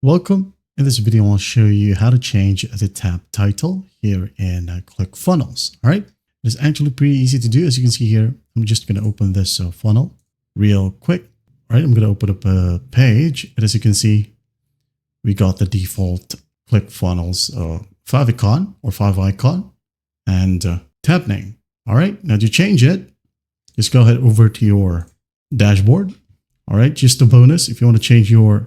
Welcome. In this video, I'll show you how to change the tab title here in ClickFunnels. All right. It's actually pretty easy to do. As you can see here, I'm just going to open this funnel real quick. All right. I'm going to open up a page. And as you can see, we got the default ClickFunnels favicon or favicon and tab name. All right. Now to change it, just go ahead over to your dashboard. All right. Just a bonus. If you want to change your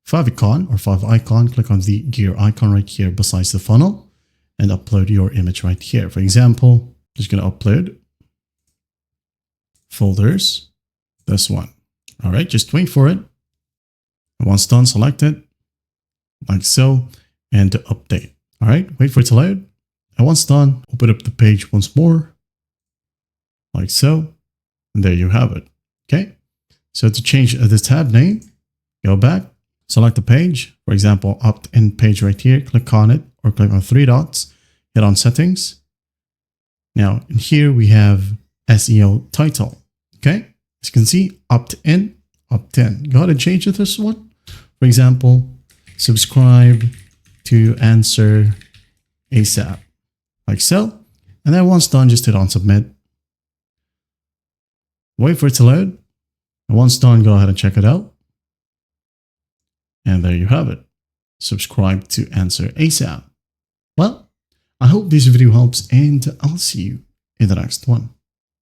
favicon or favicon, click on the gear icon right here besides the funnel and upload your image right here. For example, just going to upload folders, this one. All right, just wait for it. And once done, select it like so and to update. All right, wait for it to load. And once done, open up the page once more like so. And there you have it. Okay, so to change the tab name, go back. Select the page, for example, opt-in page right here, click on it or click on three dots, hit on settings. Now in here we have SEO title, okay? As you can see, opt-in, opt-in. Go ahead and change it to this one. For example, subscribe to answer ASAP, like so. And then once done, just hit on submit. Wait for it to load. And once done, go ahead and check it out. And there you have it. Subscribe to answer ASAP. Well, I hope this video helps and I'll see you in the next one.